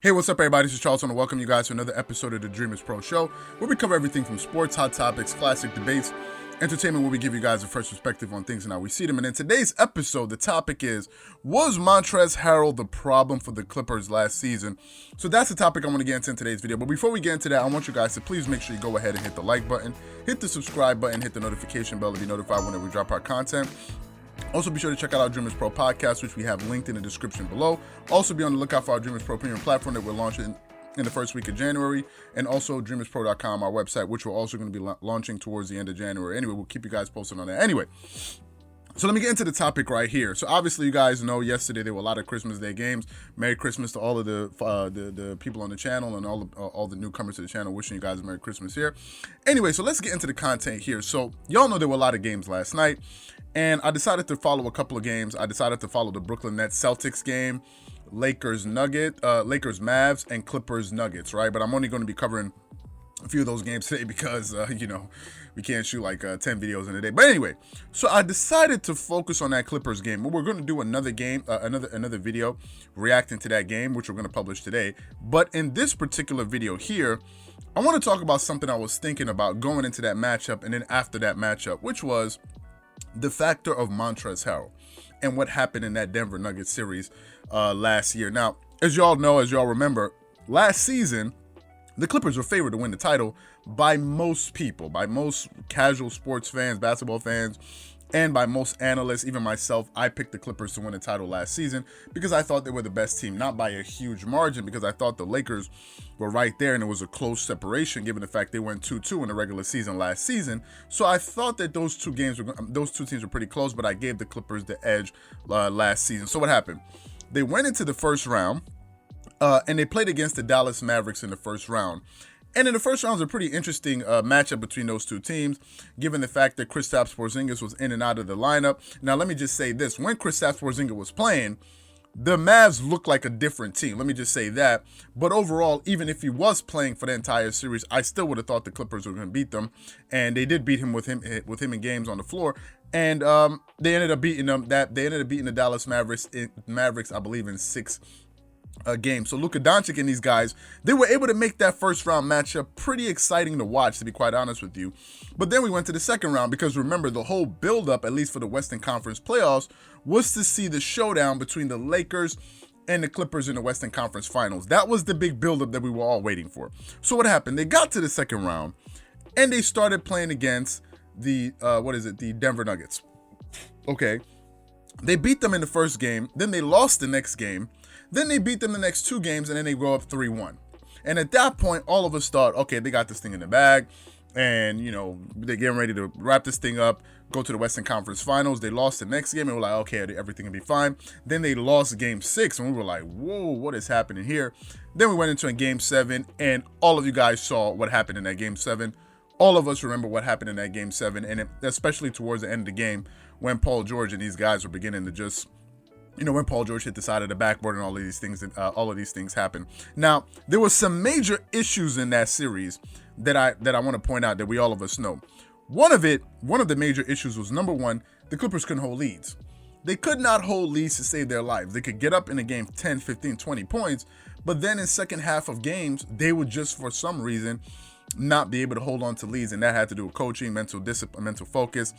Hey, what's up, everybody? This is Charles, and I welcome you guys to another episode of the Dreamerspro Show, where we cover everything from sports, hot topics, classic debates, entertainment, where we give you guys a fresh perspective on things and how we see them. And in today's episode, the topic is, was Montrezl Harrell the problem for the Clippers last season? So that's the topic I want to get into in today's video. But before we get into that, I want you guys to please make sure you go ahead and hit the like button, hit the subscribe button, hit the notification bell to be notified whenever we drop our content. Also, be sure to check out our Dreamerspro Podcast, which we have linked in the description below. Also, be on the lookout for our Dreamerspro Premium platform that we're launching in the first week of January, and also Dreamerspro.com, our website, which we're also going to be launching towards the end of January. Anyway, we'll keep you guys posted on that. Anyway, so let me get into the topic right here. So obviously, you guys know yesterday there were a lot of Christmas Day games. Merry Christmas to all of the people on the channel and all the newcomers to the channel. Wishing you guys a Merry Christmas here. Anyway, so let's get into the content here. So y'all know there were a lot of games last night, and I decided to follow a couple of games. I decided to follow the Brooklyn Nets Celtics game, Lakers Mavs, and Clippers Nuggets, right? But I'm only going to be covering a few of those games today because, we can't shoot like 10 videos in a day. But anyway, so I decided to focus on that Clippers game. But we're going to do another game, another video reacting to that game, which we're going to publish today. But in this particular video here, I want to talk about something I was thinking about going into that matchup and then after that matchup, which was the factor of Montrezl Harrell and what happened in that Denver Nuggets series last year. Now, as y'all know, as y'all remember, last season, the Clippers were favored to win the title by most people, by most casual sports fans, basketball fans, and by most analysts, even myself. I picked the Clippers to win the title last season because I thought they were the best team, not by a huge margin, because I thought the Lakers were right there and it was a close separation given the fact they went 2-2 in the regular season last season. So I thought that those two teams were pretty close, but I gave the Clippers the edge last season. So what happened? They went into the first round, and they played against the Dallas Mavericks in the first round. And in the first round was a pretty interesting matchup between those two teams, given the fact that Kristaps Porzingis was in and out of the lineup. Now, let me just say this. When Kristaps Porzingis was playing, the Mavs looked like a different team. Let me just say that. But overall, even if he was playing for the entire series, I still would have thought the Clippers were going to beat them. And they did beat him with him in games on the floor. And they ended up beating them. They ended up beating the Dallas Mavericks, I believe, in 6 game. So Luka Doncic and these guys, they were able to make that first round matchup pretty exciting to watch, to be quite honest with you. But then we went to the second round because remember, the whole build-up, at least for the Western Conference playoffs, was to see the showdown between the Lakers and the Clippers in the Western Conference Finals. That was the big build-up that we were all waiting for. So what happened? They got to the second round and they started playing against the Denver Nuggets. Okay. They beat them in the first game, then they lost the next game, then they beat them the next 2 games, and then they go up 3-1. And at that point, all of us thought, okay, they got this thing in the bag, and, they're getting ready to wrap this thing up, go to the Western Conference Finals. They lost the next game, and we're like, okay, everything will be fine. Then they lost game 6, and we were like, whoa, what is happening here? Then we went into a game 7, and all of you guys saw what happened in that game 7. All of us remember what happened in that game 7, and especially towards the end of the game when Paul George and these guys were beginning to just, when Paul George hit the side of the backboard and all of these things happened. Now, there were some major issues in that series that I want to point out that all of us know. One of the major issues was, number one, the Clippers couldn't hold leads. They could not hold leads to save their lives. They could get up in a game 10, 15, 20 points, but then in second half of games, they would just, for some reason, not be able to hold on to leads, and that had to do with coaching, mental discipline, mental focus,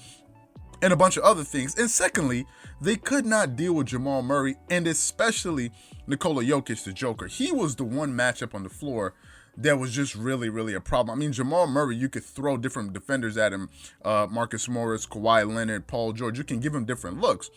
and a bunch of other things. And secondly, they could not deal with Jamal Murray, and especially Nikola Jokic, the Joker. He was the one matchup on the floor that was just really, really a problem. I mean, Jamal Murray, you could throw different defenders at him, Marcus Morris, Kawhi Leonard, Paul George. You can give him different looks,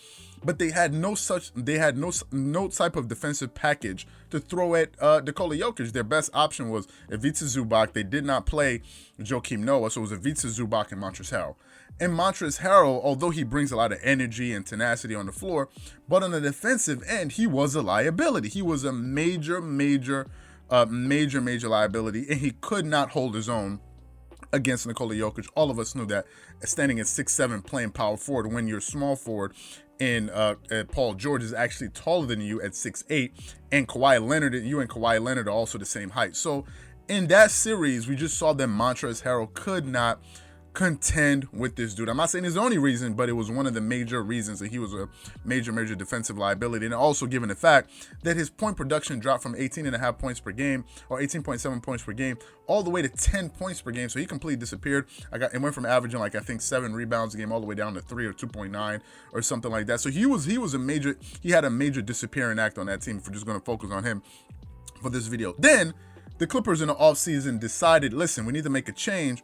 but they had no type of defensive package to throw at Nikola Jokic. Their best option was Ivica Zubac. They did not play Joakim Noah, so it was Ivica Zubac and Montrezl Harrell. And Montrezl Harrell, although he brings a lot of energy and tenacity on the floor, but on the defensive end, he was a liability. He was a major liability, and he could not hold his own against Nikola Jokic. All of us knew that. Standing at 6'7", playing power forward, when you're small forward, and Paul George is actually taller than you at 6'8", and Kawhi Leonard are also the same height. So in that series, we just saw that Montrezl Harrell could not contend with this dude. I'm not saying it's the only reason, but it was one of the major reasons that he was a major defensive liability. And also given the fact that his point production dropped from 18.5 points per game or 18.7 points per game all the way to 10 points per game. So he completely disappeared. It went from averaging like I think 7 rebounds a game all the way down to 3 or 2.9 or something like that. So he had a major disappearing act on that team. If we're just going to focus on him for this video. Then the Clippers in the offseason decided, listen, we need to make a change.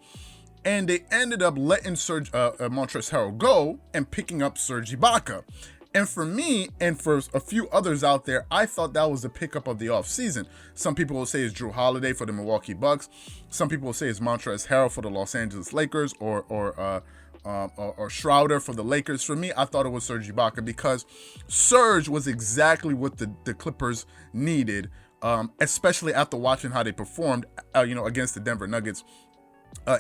And they ended up letting Montrezl Harrell go and picking up Serge Ibaka. And for me, and for a few others out there, I thought that was the pickup of the offseason. Some people will say it's Drew Holiday for the Milwaukee Bucks. Some people will say it's Montrezl Harrell for the Los Angeles Lakers, or Schroeder for the Lakers. For me, I thought it was Serge Ibaka because Serge was exactly what the Clippers needed, especially after watching how they performed, against the Denver Nuggets.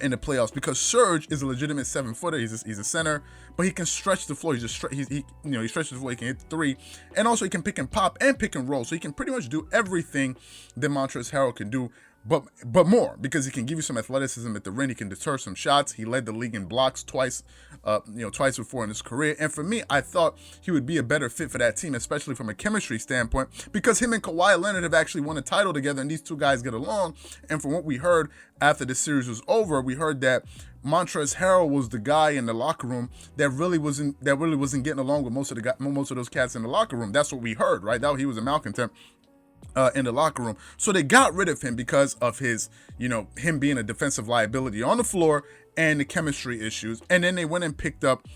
In the playoffs, because Serge is a legitimate 7-footer. He's a center, but he can stretch the floor. He stretches the floor. He can hit the three, and also he can pick and pop and pick and roll. So he can pretty much do everything that Montrezl Harrell can do, but more, because he can give you some athleticism at the rim. He can deter some shots. He led the league in blocks twice before in his career. And for me, I thought he would be a better fit for that team, especially from a chemistry standpoint, because him and Kawhi Leonard have actually won a title together, and these two guys get along. And from what we heard after the series was over, we heard that Montrezl Harrell was the guy in the locker room that really wasn't getting along with most of those cats in the locker room. That's what we heard, right? That he was a malcontent in the locker room. So they got rid of him because of his, him being a defensive liability on the floor and the chemistry issues. And then they went and picked up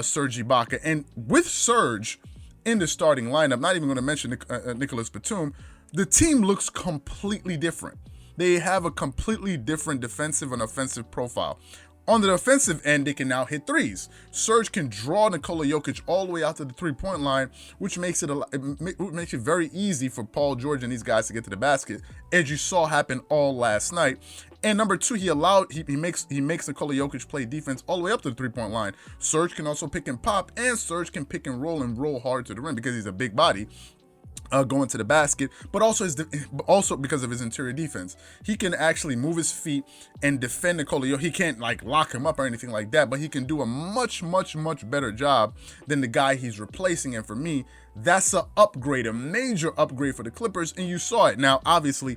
Serge Ibaka. And with Serge in the starting lineup, not even going to mention Nicholas Batum, the team looks completely different. They have a completely different defensive and offensive profile. On the defensive end, they can now hit threes. Serge can draw Nikola Jokic all the way out to the three-point line, which makes it very easy for Paul George and these guys to get to the basket, as you saw happen all last night. And number two, he makes Nikola Jokic play defense all the way up to the three-point line. Serge can also pick and pop, and Serge can pick and roll hard to the rim because he's a big body. Going to the basket, but also because of his interior defense, he can actually move his feet and defend Nikola Jokic. He can't like lock him up or anything like that, but he can do a much better job than the guy he's replacing. And for me, that's a major upgrade for the Clippers, and you saw it. Now, obviously,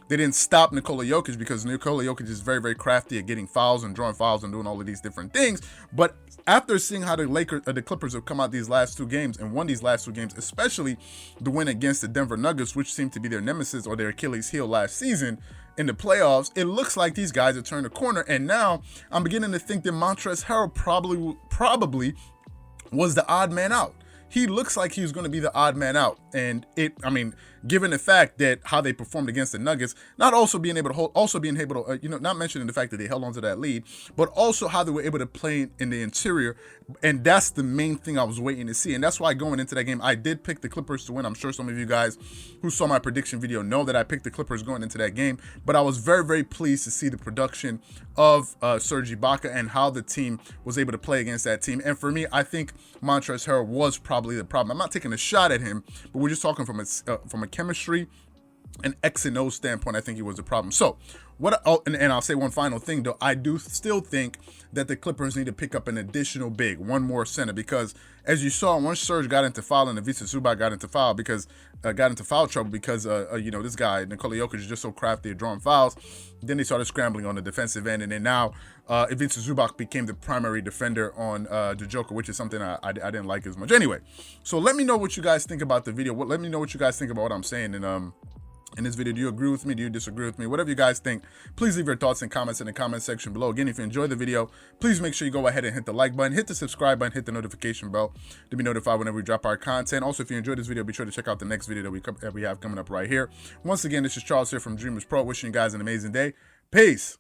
they didn't stop Nikola Jokic because Nikola Jokic is very crafty at getting fouls and drawing fouls and doing all of these different things. But after seeing how the Clippers have come out these last two games and won these last two games, especially the win against the Denver Nuggets, which seemed to be their nemesis or their Achilles heel last season in the playoffs, it looks like these guys have turned a corner. And now I'm beginning to think that Montrezl Harrell probably was the odd man out. He looks like he was going to be the odd man out. And given the fact that how they performed against the Nuggets, not mentioning the fact that they held on to that lead, but also how they were able to play in the interior. And that's the main thing I was waiting to see. And that's why going into that game, I did pick the Clippers to win. I'm sure some of you guys who saw my prediction video know that I picked the Clippers going into that game. But I was very pleased to see the production of Serge Ibaka and how the team was able to play against that team. And for me, I think Montrezl Harrell was probably the problem. I'm not taking a shot at him, but we're just talking from a chemistry and X and O standpoint. I think he was the problem. So and I'll say one final thing though. I do still think that the Clippers need to pick up an additional big, one more center, because as you saw, once Serge got into foul and Ivica Zubac got into foul trouble because this guy Nikola Jokic is just so crafty at drawing fouls. Then they started scrambling on the defensive end, and then now Ivica Zubac became the primary defender on the Joker, which is something I didn't like as much. Anyway, so let me know what you guys think about the video. Let me know what you guys think about what I'm saying in this video. Do you agree with me? Do you disagree with me? Whatever you guys think, please leave your thoughts and comments in the comment section below. Again, if you enjoyed the video, please make sure you go ahead and hit the like button, hit the subscribe button, hit the notification bell to be notified whenever we drop our content. Also, if you enjoyed this video, be sure to check out the next video that we have coming up right here. Once again, this is Charles here from Dreamerspro, wishing you guys an amazing day. Peace.